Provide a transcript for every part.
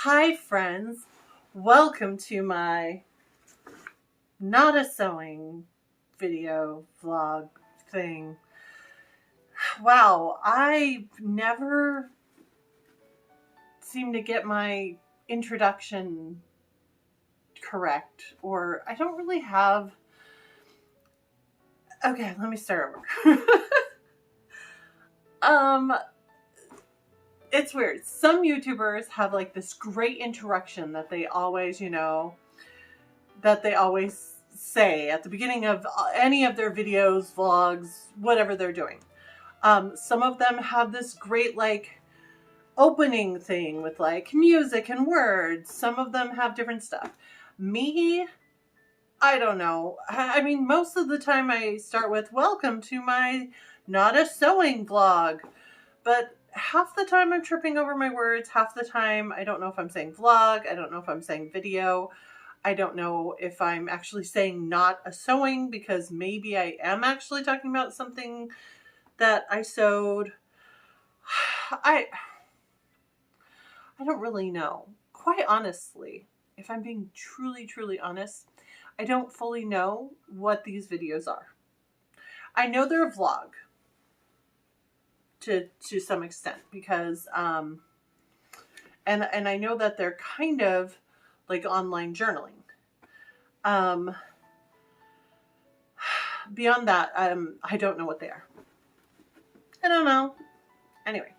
Hi friends, welcome to my not a sewing video vlog thing. Wow, I never seem to get my introduction correct, or I don't really have... Okay, let me start over. It's weird. Some YouTubers have like this great introduction that they always, say at the beginning of any of their videos, vlogs, whatever they're doing. Some of them have this great like opening thing with like music and words. Some of them have different stuff. Me, I don't know. I mean, most of the time I start with welcome to my not a sewing vlog, but half the time I'm tripping over my words. Half the time I don't know if I'm saying vlog. I don't know if I'm saying video. I don't know if I'm actually saying not a sewing, because maybe I am actually talking about something that I sewed. I don't really know. Quite honestly, if I'm being truly honest, I don't fully know what these videos are. I know they're a vlog to some extent, because and I know that they're kind of like online journaling. Beyond that, I don't know what they are. I don't know. Anyway,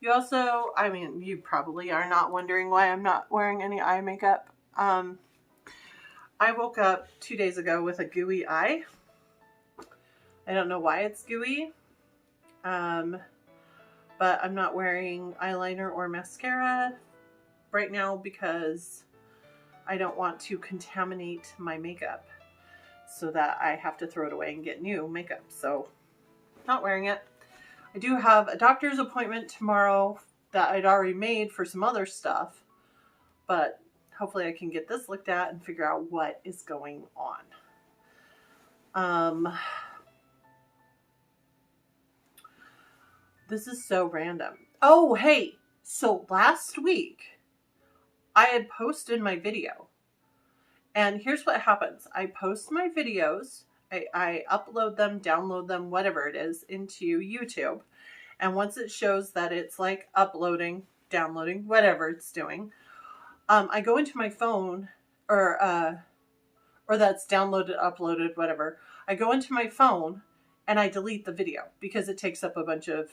you also, I mean, you probably are not wondering why I'm not wearing any eye makeup. I woke up 2 days ago with a gooey eye. I don't know why it's gooey, but I'm not wearing eyeliner or mascara right now because I don't want to contaminate my makeup so that I have to throw it away and get new makeup. So, not wearing it. I do have a doctor's appointment tomorrow that I'd already made for some other stuff, but hopefully I can get this looked at and figure out what is going on. This is so random. Oh, hey, so last week I had posted my video, and here's what happens. I post my videos, I upload them, download them, whatever it is, into YouTube. And once it shows that it's like uploading, downloading, whatever it's doing, I go into my phone, or that's downloaded, uploaded, whatever. I go into my phone and I delete the video because it takes up a bunch of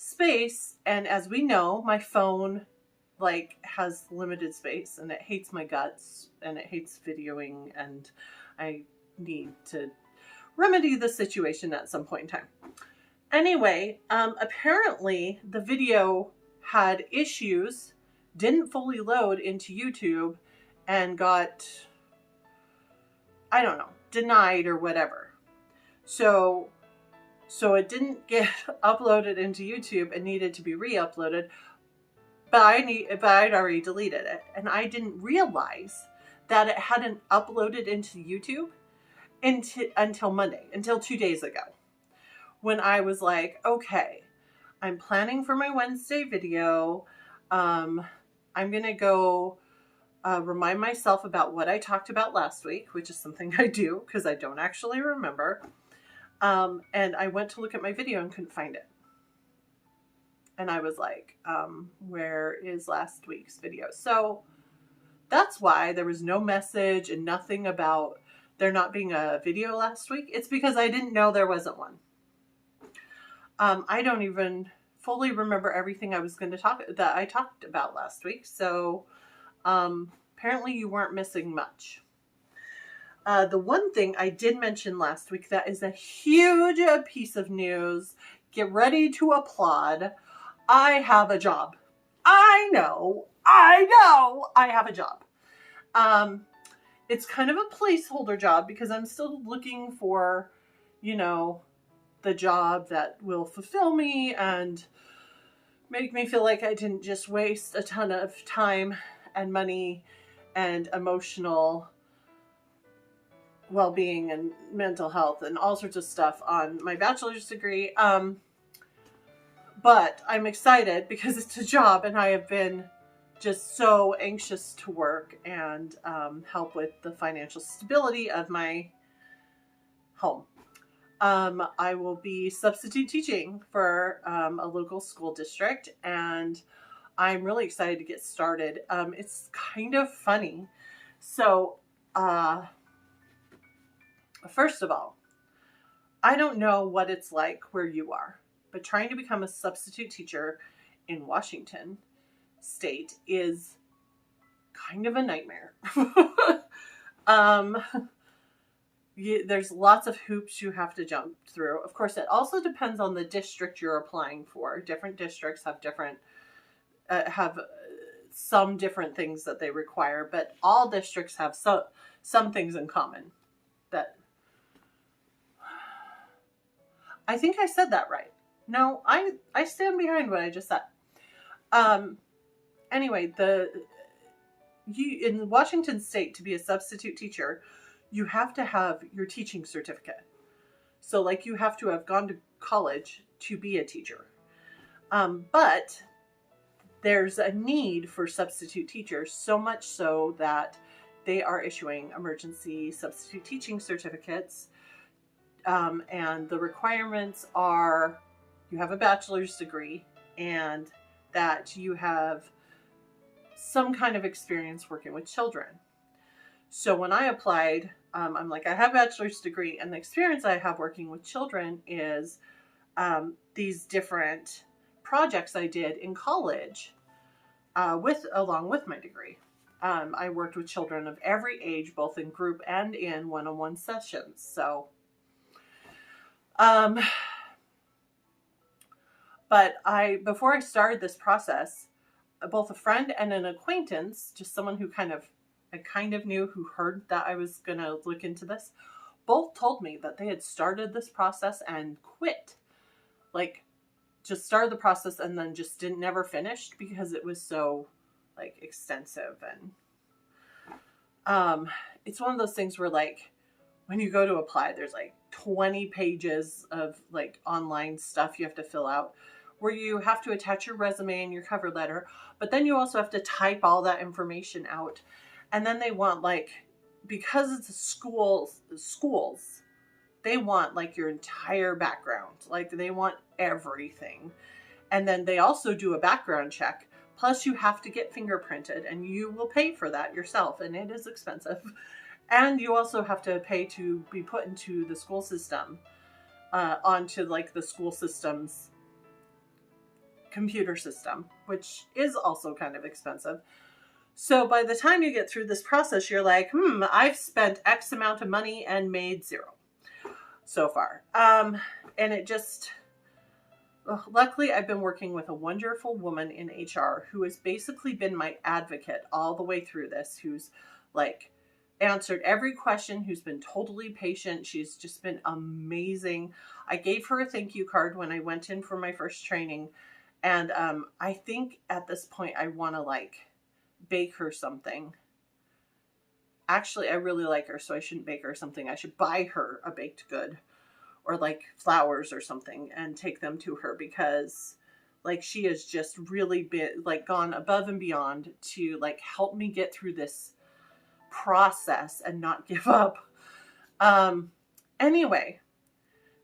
space. And as we know, my phone like has limited space and it hates my guts and it hates videoing, and I need to remedy the situation at some point in time. Anyway, apparently the video had issues, didn't fully load into YouTube, and got, I don't know, denied or whatever. So it didn't get uploaded into YouTube and needed to be re-uploaded, but I'd already deleted it, and I didn't realize that it hadn't uploaded into YouTube until Monday, until 2 days ago, when I was like, okay, I'm planning for my Wednesday video. I'm gonna go remind myself about what I talked about last week, which is something I do because I don't actually remember. And I went to look at my video and couldn't find it. And I was like, where is last week's video? So that's why there was no message and nothing about there not being a video last week. It's because I didn't know there wasn't one. I don't even fully remember everything I talked about last week. So apparently you weren't missing much. The one thing I did mention last week that is a huge piece of news. Get ready to applaud. I have a job. I know I have a job. It's kind of a placeholder job because I'm still looking for, the job that will fulfill me and make me feel like I didn't just waste a ton of time and money and emotional well-being and mental health and all sorts of stuff on my bachelor's degree. But I'm excited because it's a job, and I have been just so anxious to work and help with the financial stability of my home. I will be substitute teaching for a local school district, and I'm really excited to get started. It's kind of funny. So, first of all, I don't know what it's like where you are, but trying to become a substitute teacher in Washington State is kind of a nightmare. There's lots of hoops you have to jump through. Of course, it also depends on the district you're applying for. Different districts have some different things that they require, but all districts have some things in common. That I think I said that right. No, I stand behind what I just said. Anyway, in Washington State, to be a substitute teacher, you have to have your teaching certificate. So like you have to have gone to college to be a teacher. But there's a need for substitute teachers, so much so that they are issuing emergency substitute teaching certificates. And the requirements are you have a bachelor's degree and that you have some kind of experience working with children. So when I applied, I'm like, I have a bachelor's degree, and the experience I have working with children is these different projects I did in college along with my degree. I worked with children of every age, both in group and in one-on-one sessions. So, but before I started this process, both a friend and an acquaintance, just someone who I kind of knew, who heard that I was going to look into this, both told me that they had started this process and quit. Like, just started the process and then just never finished because it was so, like, extensive. And it's one of those things where, like, when you go to apply, there's, like, 20 pages of, like, online stuff you have to fill out, where you have to attach your resume and your cover letter, but then you also have to type all that information out. And then they want, like, because it's schools, they want, like, your entire background. Like, they want everything. And then they also do a background check. Plus, you have to get fingerprinted, and you will pay for that yourself, and it is expensive. And you also have to pay to be put into the school system, onto, like, the school system's computer system, which is also kind of expensive. So by the time you get through this process, you're like, I've spent X amount of money and made zero so far. And it just, luckily I've been working with a wonderful woman in HR who has basically been my advocate all the way through this, who's, like, answered every question, who's been totally patient. She's just been amazing. I gave her a thank you card when I went in for my first training. And I think at this point I want to, like, bake her something. Actually, I really like her, so I shouldn't bake her something. I should buy her a baked good, or, like, flowers or something, and take them to her, because, like, she has just really been, like, gone above and beyond to, like, help me get through this process and not give up. Anyway,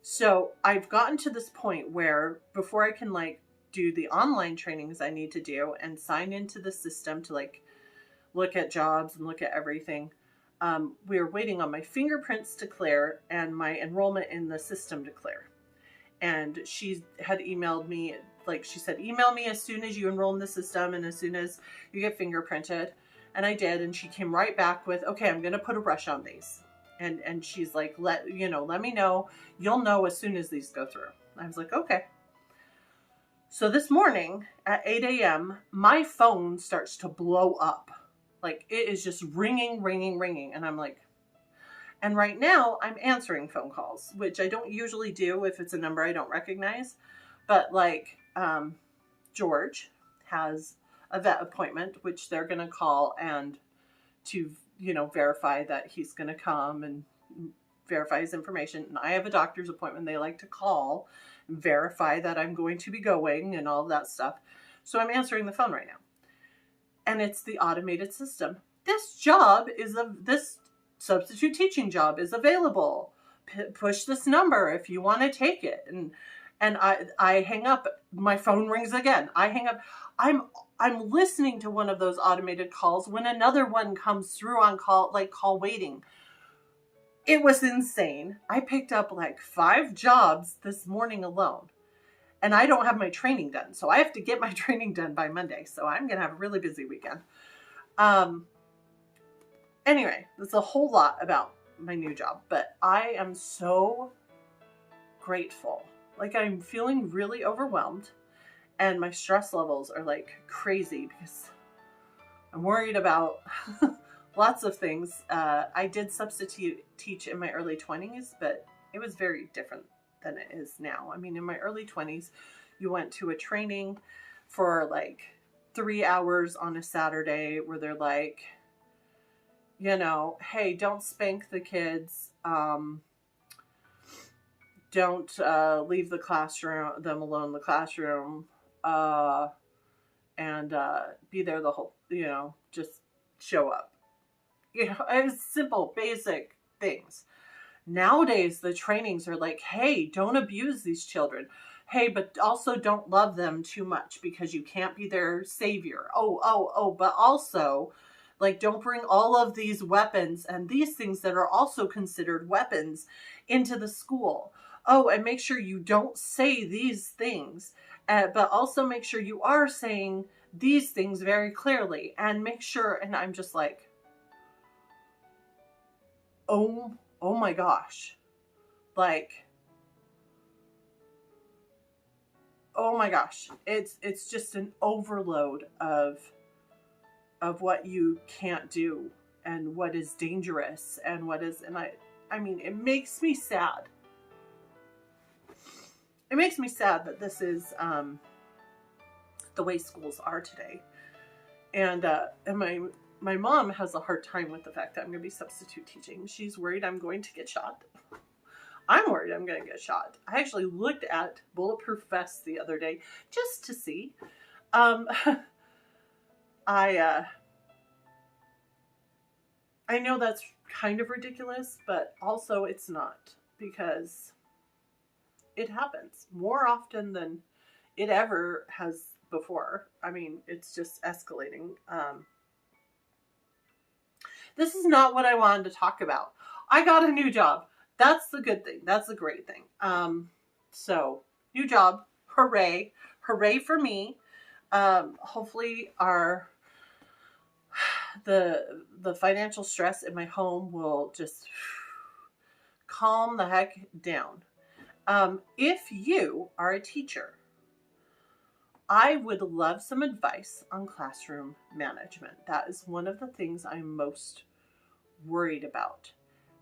so I've gotten to this point where before I can, like, do the online trainings I need to do and sign into the system to, like, look at jobs and look at everything, we are waiting on my fingerprints to clear and my enrollment in the system to clear. And she had emailed me, like, she said, email me as soon as you enroll in the system and as soon as you get fingerprinted. And I did, and she came right back with, okay, I'm going to put a rush on these. And she's like, let me know. You'll know as soon as these go through. I was like, okay. So this morning at 8 a.m., my phone starts to blow up. Like, it is just ringing. And I'm like, and right now I'm answering phone calls, which I don't usually do if it's a number I don't recognize. But, like, George has a vet appointment, which they're going to call and to, verify that he's going to come and verify his information. And I have a doctor's appointment. They like to call, verify that I'm going to be going and all that stuff. So I'm answering the phone right now. And it's the automated system. This substitute teaching job is available. Push this number if you want to take it. And I hang up. My phone rings again. I hang up. I'm listening to one of those automated calls when another one comes through on call waiting. It was insane. I picked up like 5 jobs this morning alone. And I don't have my training done. So I have to get my training done by Monday. So I'm going to have a really busy weekend. Anyway, that's a whole lot about my new job. But I am so grateful. Like, I'm feeling really overwhelmed. And my stress levels are like crazy because I'm worried about lots of things. I did substitute teach in my early 20s, but it was very different than it is now. I mean, in my early 20s, you went to a training for like 3 hours on a Saturday where they're like, you know, hey, don't spank the kids. Don't leave them alone in the classroom. And be there the whole, just show up. It's simple, basic things. Nowadays, the trainings are like, hey, don't abuse these children. Hey, but also don't love them too much because you can't be their savior. But also, like, don't bring all of these weapons and these things that are also considered weapons into the school. Oh, and make sure you don't say these things, but also make sure you are saying these things very clearly and make sure. And I'm just like, oh my gosh. Like, oh my gosh. It's just an overload of what you can't do and what is dangerous and what is, and I mean, it makes me sad. It makes me sad that this is the way schools are today. And my mom has a hard time with the fact that I'm going to be substitute teaching. She's worried I'm going to get shot. I'm worried I'm going to get shot. I actually looked at Bulletproof Vests the other day just to see. I know that's kind of ridiculous, but also it's not, because it happens more often than it ever has before. I mean, it's just escalating. This is not what I wanted to talk about. I got a new job. That's the good thing. That's the great thing. So, new job. Hooray. Hooray for me. Hopefully the financial stress in my home will just calm the heck down. If you are a teacher, I would love some advice on classroom management. That is one of the things I'm most worried about.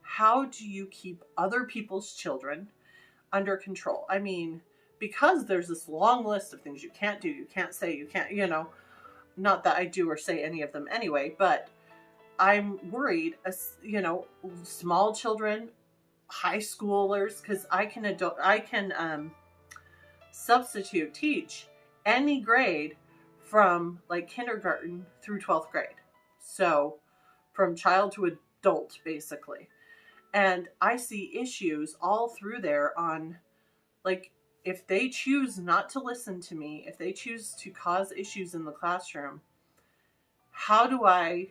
How do you keep other people's children under control? I mean, because there's this long list of things you can't do, you can't say, you can't, not that I do or say any of them anyway, but I'm worried, small children, high schoolers, because I can substitute teach any grade from like kindergarten through 12th grade. So from child to adult, basically. And I see issues all through there on, like, if they choose not to listen to me, if they choose to cause issues in the classroom, how do I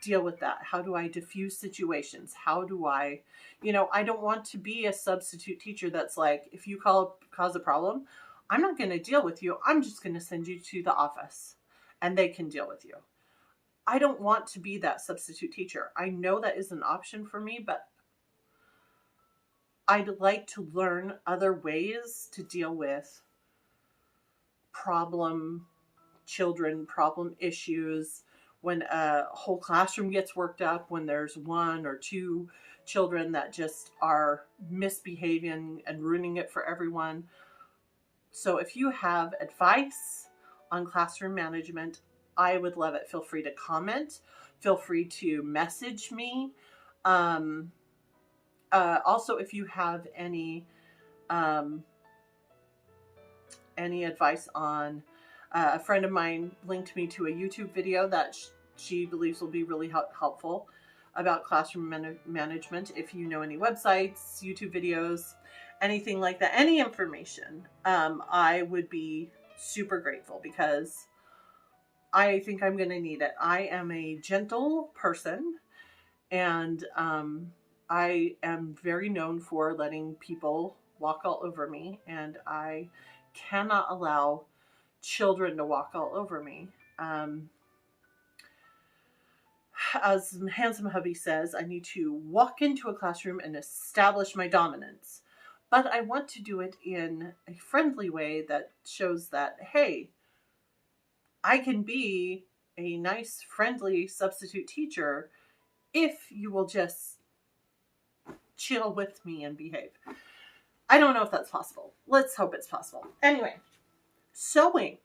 deal with that? How do I diffuse situations? How do I, I don't want to be a substitute teacher that's like, if you cause a problem, I'm not going to deal with you. I'm just going to send you to the office and they can deal with you. I don't want to be that substitute teacher. I know that is an option for me, but I'd like to learn other ways to deal with problem children, problem issues, when a whole classroom gets worked up, when there's 1 or 2 children that just are misbehaving and ruining it for everyone. So if you have advice on classroom management, I would love it. Feel free to comment. Feel free to message me. Also, if you have um, any advice on, a friend of mine linked me to a YouTube video that she believes will be really helpful about classroom management. If you know any websites, YouTube videos, anything like that, any information, I would be super grateful, because I think I'm going to need it. I am a gentle person, and I am very known for letting people walk all over me, and I cannot allow children to walk all over me. As Handsome Hubby says, I need to walk into a classroom and establish my dominance. But I want to do it in a friendly way that shows that, hey, I can be a nice, friendly substitute teacher if you will just chill with me and behave. I don't know if that's possible. Let's hope it's possible. Anyway, sewing.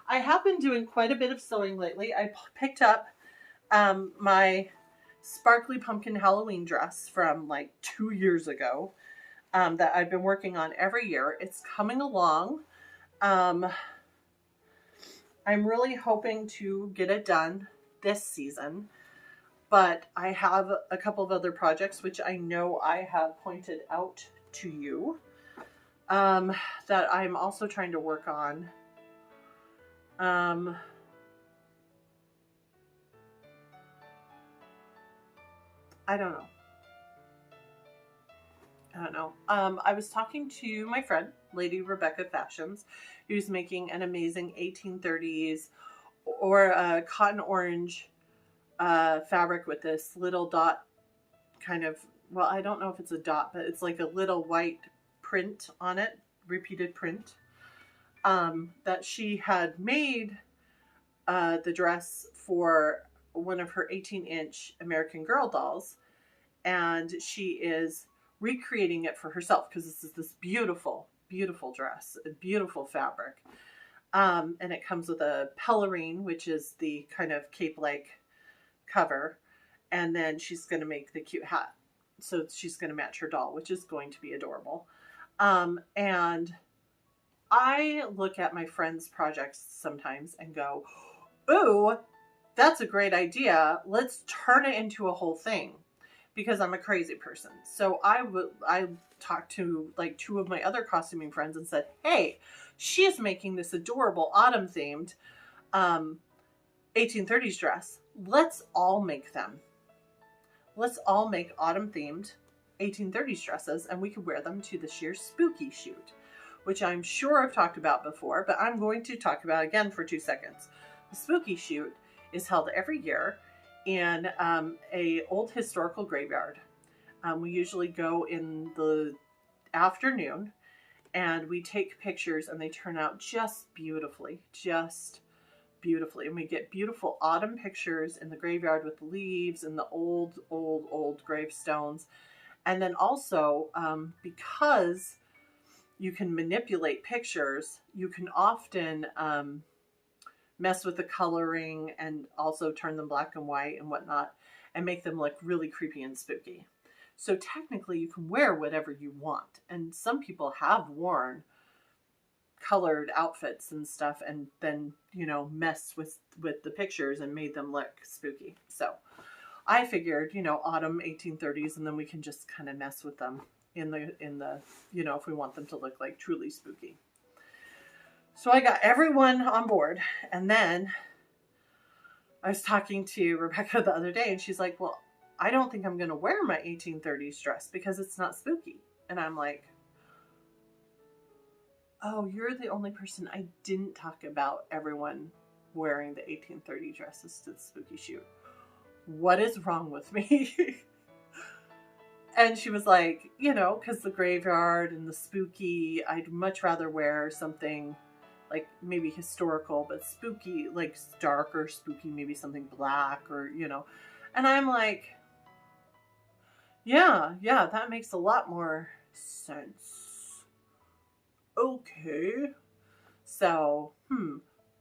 I have been doing quite a bit of sewing lately. I picked up my sparkly pumpkin Halloween dress from like 2 years ago that I've been working on every year. It's coming along. I'm really hoping to get it done this season, but I have a couple of other projects which I know I have pointed out to you that I'm also trying to work on. I don't know. I was talking to my friend, Lady Rebecca Fashions, who's making an amazing 1830s or cotton orange fabric with this little dot kind of, well, I don't know if it's a dot, but it's like a little white print on it, repeated print, that she had made the dress for one of her 18-inch American Girl dolls, and she is recreating it for herself, because this is this beautiful, beautiful dress, a beautiful fabric. And it comes with a pelerine, which is the kind of cape-like cover, and then she's going to make the cute hat. So she's going to match her doll, which is going to be adorable. And I look at my friends' projects sometimes and go, ooh, that's a great idea. Let's turn it into a whole thing, because I'm a crazy person. So I talked to like 2 of my other costuming friends and said, hey, she's making this adorable autumn themed 1830s dress. Let's all make them. Let's all make autumn themed 1830s dresses, and we could wear them to this year's spooky shoot, which I'm sure I've talked about before, but I'm going to talk about again for 2 seconds. The spooky shoot is held every year in a old historical graveyard. We usually go in the afternoon, and we take pictures, and they turn out just beautifully. And we get beautiful autumn pictures in the graveyard with the leaves and the old gravestones. And then also, because you can manipulate pictures, you can often mess with the coloring and also turn them black and white and whatnot and make them look really creepy and spooky. So technically you can wear whatever you want. And some people have worn colored outfits and stuff and then, you know, messed with the pictures and made them look spooky. So I figured, you know, autumn 1830s, and then we can just kind of mess with them in the, you know, if we want them to look like truly spooky. So I got everyone on board, and then I was talking to Rebecca the other day, and she's like, well, I don't think I'm going to wear my 1830s dress because it's not spooky. And I'm like, oh, you're the only person I didn't talk about everyone wearing the 1830 dresses to the spooky shoot. What is wrong with me? And she was like, you know, because the graveyard and the spooky, I'd much rather wear something like maybe historical, but spooky, like darker spooky, maybe something black or, you know. And I'm like, yeah, that makes a lot more sense. Okay. So,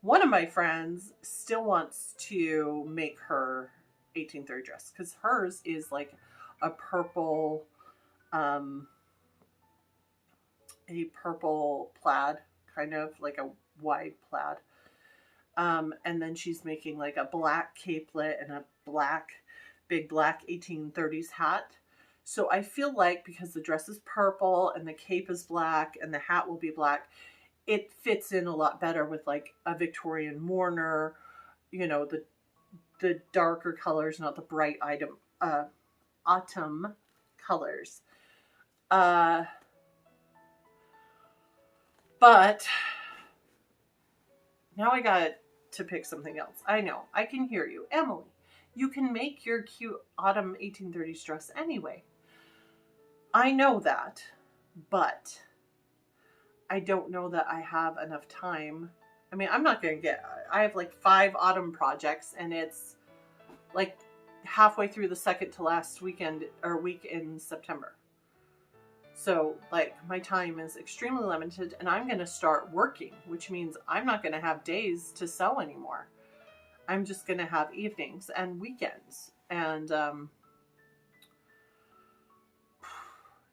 one of my friends still wants to make her 1830 dress because hers is like a purple um, a purple plaid, kind of like a wide plaid. And then she's making like a black capelet and a big black 1830s hat. So I feel like because the dress is purple and the cape is black and the hat will be black, it fits in a lot better with like a Victorian mourner, you know, the darker colors, not the bright autumn colors. But now I got to pick something else. I know, I can hear you. Emily, you can make your cute autumn 1830s dress anyway. I know that, but I don't know that I have enough time. I mean, I'm not going to I have like 5 autumn projects, and it's like halfway through the second to last weekend or week in September. So like my time is extremely limited, and I'm going to start working, which means I'm not going to have days to sew anymore. I'm just going to have evenings and weekends. And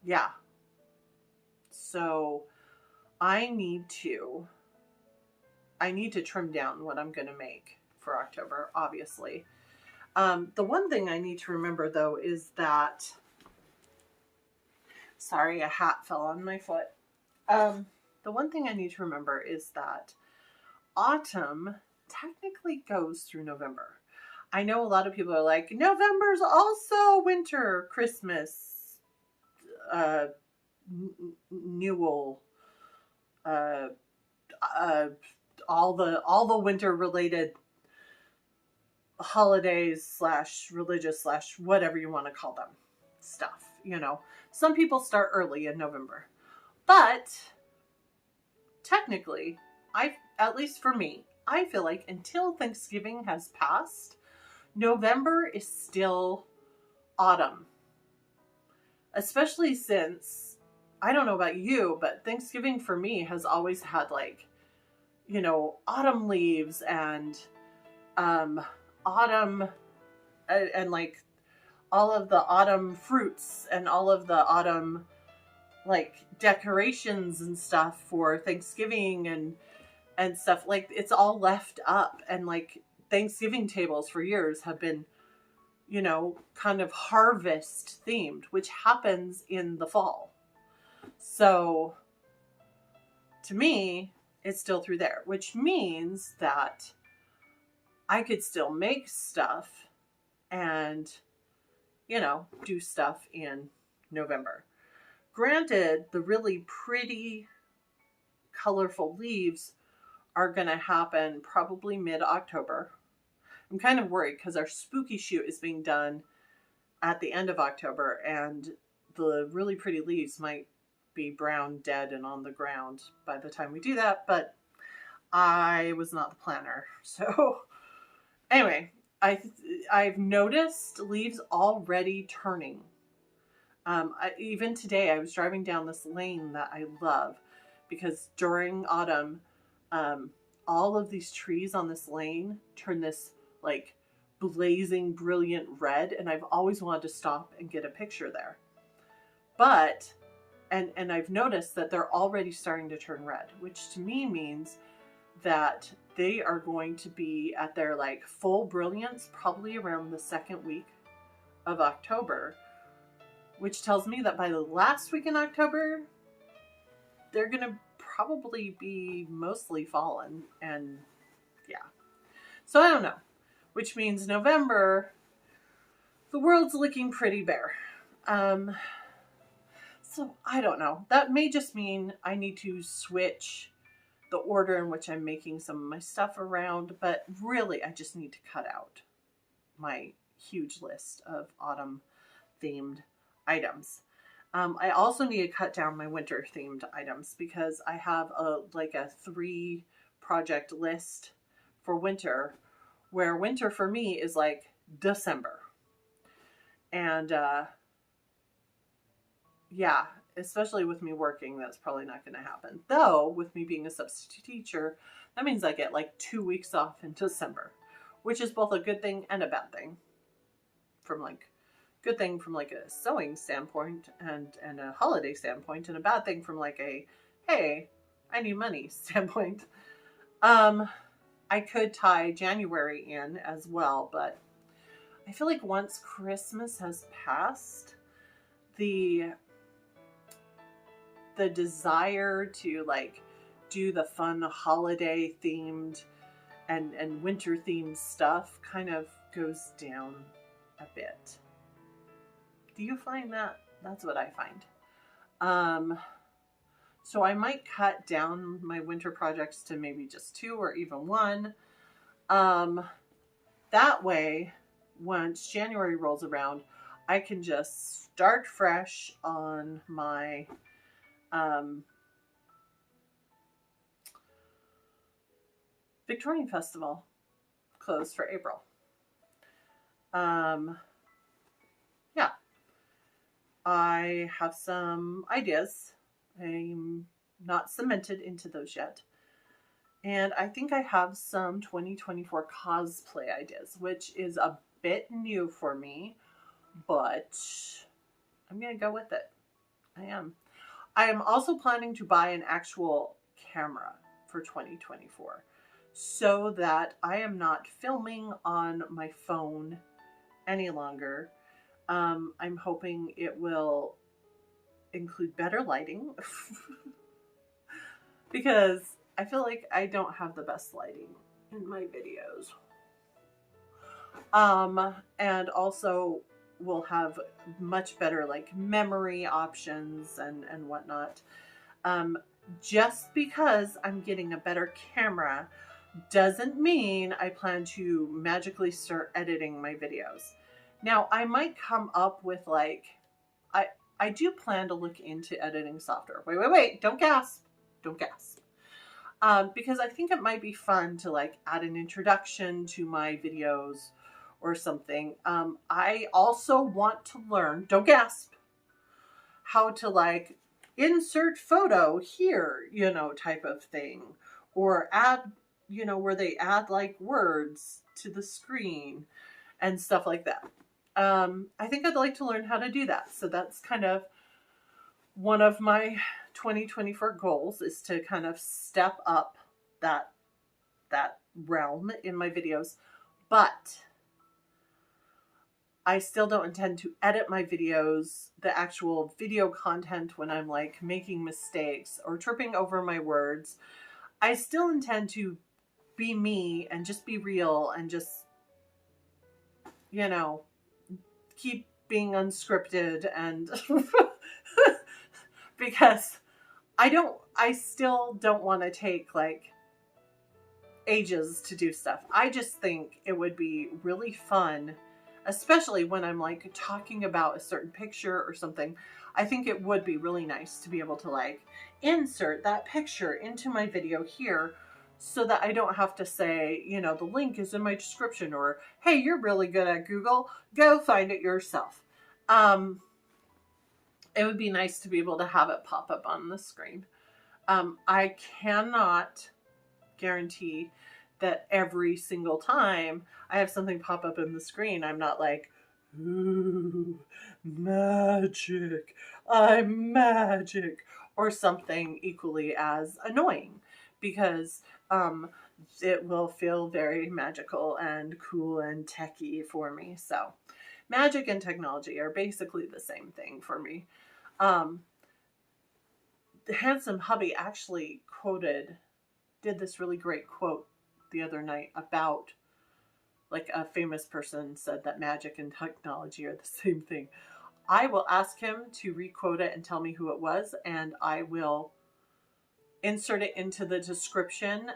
yeah. So I need to trim down what I'm going to make for October, obviously. The one thing I need to remember though is that, sorry, a hat fell on my foot. The one thing I need to remember is that autumn technically goes through November. I know a lot of people are like, November's also winter, Christmas, Newell, all the winter related holidays / religious / whatever you want to call them stuff. You know, some people start early in November, but technically, at least for me, I feel like until Thanksgiving has passed, November is still autumn. Especially since, I don't know about you, but Thanksgiving for me has always had like, you know, autumn leaves and autumn and like all of the autumn fruits and all of the autumn like decorations and stuff for Thanksgiving and stuff. Like it's all left up, and like Thanksgiving tables for years have been, you know, kind of harvest themed, which happens in the fall. So to me, it's still through there, which means that I could still make stuff and, you know, do stuff in November. Granted, the really pretty, colorful leaves are going to happen probably mid-October. I'm kind of worried because our spooky shoot is being done at the end of October, and the really pretty leaves might be brown, dead, and on the ground by the time we do that, but I was not the planner. So anyway, I've noticed leaves already turning. Even today, I was driving down this lane that I love because during autumn, all of these trees on this lane turn this like blazing, brilliant red, and I've always wanted to stop and get a picture there. But, and I've noticed that they're already starting to turn red, which to me means that they are going to be at their like full brilliance probably around the second week of October, which tells me that by the last week in October, they're going to probably be mostly fallen. And yeah, so I don't know, which means November, the world's looking pretty bare. So I don't know. That may just mean I need to switch the order in which I'm making some of my stuff around, but really I just need to cut out my huge list of autumn themed items. I also need to cut down my winter themed items because I have a 3 project list for winter, where winter for me is like December. And yeah, especially with me working, that's probably not going to happen. Though, with me being a substitute teacher, that means I get like 2 weeks off in December, which is both a good thing and a bad thing from like good thing from like a sewing standpoint and a holiday standpoint, and a bad thing from like a, hey, I need money standpoint. I could tie January in as well, but I feel like once Christmas has passed, the desire to like do the fun holiday themed and winter themed stuff kind of goes down a bit. Do you find that? That's what I find. So I might cut down my winter projects to maybe just 2 or even 1. That way, once January rolls around, I can just start fresh on my Victorian Festival clothes for April. Yeah, I have some ideas. I'm not cemented into those yet. And I think I have some 2024 cosplay ideas, which is a bit new for me, but I'm going to go with it. I am. I am also planning to buy an actual camera for 2024 so that I am not filming on my phone any longer. I'm hoping it will include better lighting because I feel like I don't have the best lighting in my videos. And also we'll have much better like memory options and whatnot. Just because I'm getting a better camera doesn't mean I plan to magically start editing my videos. Now, I might come up with like, I do plan to look into editing software. Wait, don't gasp. Don't gasp. Because I think it might be fun to like add an introduction to my videos or something. I also want to learn, don't gasp, how to like insert photo here, you know, type of thing, or add, you know, where they add like words to the screen and stuff like that. I think I'd like to learn how to do that. So that's kind of one of my 2024 goals, is to kind of step up that realm in my videos. But I still don't intend to edit my videos, the actual video content, when I'm like making mistakes or tripping over my words. I still intend to be me and just be real and just, you know, keep being unscripted and because I still don't want to take like ages to do stuff. I just think it would be really fun, especially when I'm like talking about a certain picture or something. I think it would be really nice to be able to like insert that picture into my video here so that I don't have to say, you know, the link is in my description, or, hey, you're really good at Google, go find it yourself. It would be nice to be able to have it pop up on the screen. I cannot guarantee that every single time I have something pop up in the screen, I'm not like, ooh, magic, I'm magic, or something equally as annoying, because it will feel very magical and cool and techy for me. So magic and technology are basically the same thing for me. The Handsome Hubby actually did this really great quote the other night about, like, a famous person said that magic and technology are the same thing. I will ask him to requote it and tell me who it was, and I will insert it into the description.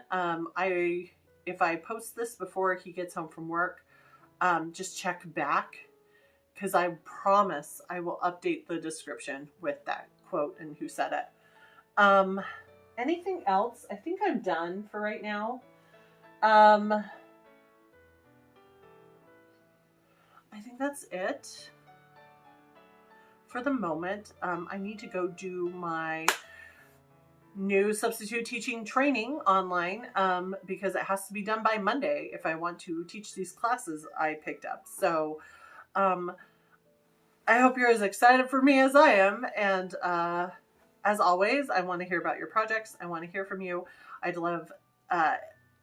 If I post this before he gets home from work, just check back, because I promise I will update the description with that quote and who said it. Anything else? I think I'm done for right now. I think that's it for the moment. I need to go do my new substitute teaching training online, because it has to be done by Monday if I want to teach these classes I picked up. So I hope you're as excited for me as I am. And as always, I want to hear about your projects. I want to hear from you. I'd love, uh,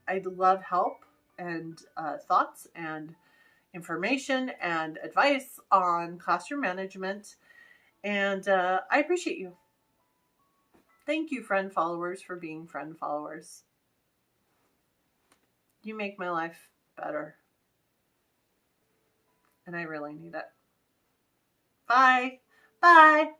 I'd love help and thoughts and information and advice on classroom management. And I appreciate you. Thank you, friend followers, for being friend followers. You make my life better. And I really need it. Bye. Bye.